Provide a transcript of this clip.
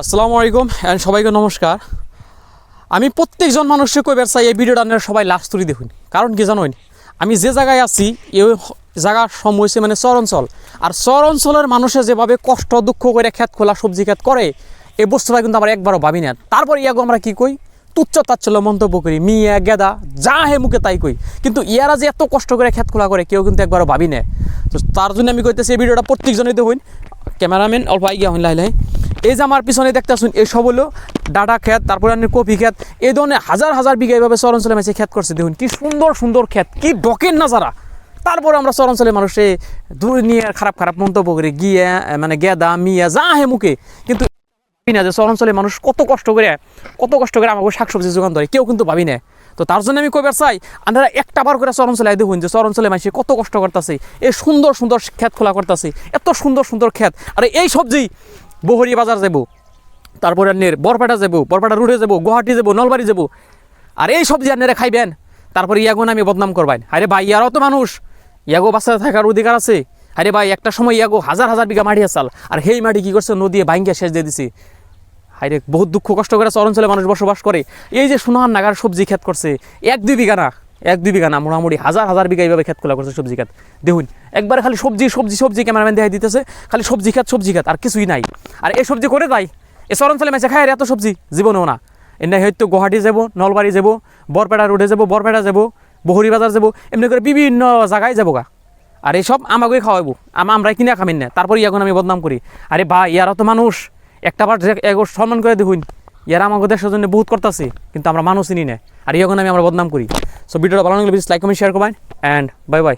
আসসালামু আলাইকুম এন্ড সবাইকে নমস্কার। আমি প্রত্যেকজন মানুষকে কইবার চাই এই ভিডিওটা আপনারা সবাই লাস্ট তুলি দেখুন। কারণ কি জানেন, আমি যে জায়গায় আছি এই জায়গার সময় হয়েছে মানে চর অঞ্চল। আর চর অঞ্চলের মানুষে যেভাবে কষ্ট দুঃখ করে ক্ষেত খোলা সবজি ক্ষেত করে এই বস্তুটা কিন্তু আমরা একবারও ভাবি না। তারপর ইয়াগো আমরা কি কই, তুচ্ছ তাচ্ছল্য মন্তব্য করি, মিয়া গেদা যা হে মুখে তাই কই। কিন্তু ইয়ারা যে এত কষ্ট করে ক্ষেত খোলা করে কেউ কিন্তু একবারও ভাবি না। তো তার জন্য আমি কইতেছি এই ভিডিওটা প্রত্যেকজনই দেখুন। ক্যামেরাম্যান অল্প আইগিয়া হইন লাইলাই। এই যে আমার পিছনে দেখতেছুন এই সব হলো ডাটা ক্ষেত, তারপরে আপনি কপি ক্ষেত, এই ধরনের হাজার হাজার বিঘা এইভাবে চর অঞ্চলে মাঝে ক্ষেত করছে। দেখুন কি সুন্দর সুন্দর ক্ষেত, কি ডকের না যারা। তারপরে আমরা চর অঞ্চলের মানুষে দূর নিয়ে খারাপ খারাপ মন্তব্য করি, গিয়ে মানে গেদা মিয়া যা হে মুখে। কিন্তু ভাবি না যে চর অঞ্চলের মানুষ কত কষ্ট করে আমাকে শাকসবজি যোগান ধরে, কেউ কিন্তু ভাবি না। তো তার জন্য আমি কইবার চাই আপনারা একটা বার করে চর অঞ্চলে দেখুন যে চর অঞ্চলে মানুষ কত কষ্ট করতেছে, এই সুন্দর সুন্দর ক্ষেত খোলা করতেছে, এত সুন্দর সুন্দর ক্ষেত। আর এই সবজি বহরি বাজার যাব, তারপরে আপনার বরপেটা যাব, বরপেটা রুটে যাব, গুয়াহাটি যাব, নলবাড়ি যাব। আর এই সবজি আপনারা খাইবেন, তারপরে ইয়াগো আমি বদনাম করবেন। আরে ভাই ইয়ারও তো মানুষ, ইয়াগো বাচ্চা থাকার অধিকার আছে। আরে ভাই একটা সময় ইয়াগো হাজার হাজার বিঘা মাটি আসাল, আর সেই মাটি কী করছে নদী ভাঙ্গিয়া শেষ দিয়ে দিছি। হাইরে বহুত দুঃখ কষ্ট করে চর অঞ্চলে মানুষ বসবাস করে। এই যে সোনার নাগার সবজি ক্ষেত করছে, এক দুই বিঘা না মোটামুটি হাজার হাজার বিঘা এইভাবে ক্ষেত খোলা করছে সবজি ক্ষেত। দেখুন একবারে খালি সবজি সবজি সবজি ক্যামেরাম্যান দেখাই দিতেছে, খালি সবজি ক্ষেত আর কিছুই নাই। আর এই সবজি করে তাই এই চর অঞ্চলে মেসে খায় এত সবজি জীবনেও না। এনে হয়তো গুয়াহাটি যাব, নলবাড়ি যাব, বরপেটা রোডে যাব, বরপেটা যাব, বহরি বাজার যাব, এমনি করে বিভিন্ন জায়গায় যাবো গা। আর এইসব আমাকেই খাওয়াবো, আমরা কিনা খামিন না। তারপর এখন আমি বদনাম করি। আরে ভাই ইয়ারা তো মানুষ, একটা বার সম্মান করে দেখুন। ইয়ারা আমাকে দেশের জন্য বহুত করতেছে, কিন্তু আমরা মানুষ চিনি না। আর এখন আমরা বদনাম করি। সো ভিডিওটা ভালো লাগলে প্লিজ লাইক কমেন্ট শেয়ার করবেন অ্যান্ড বাই বাই।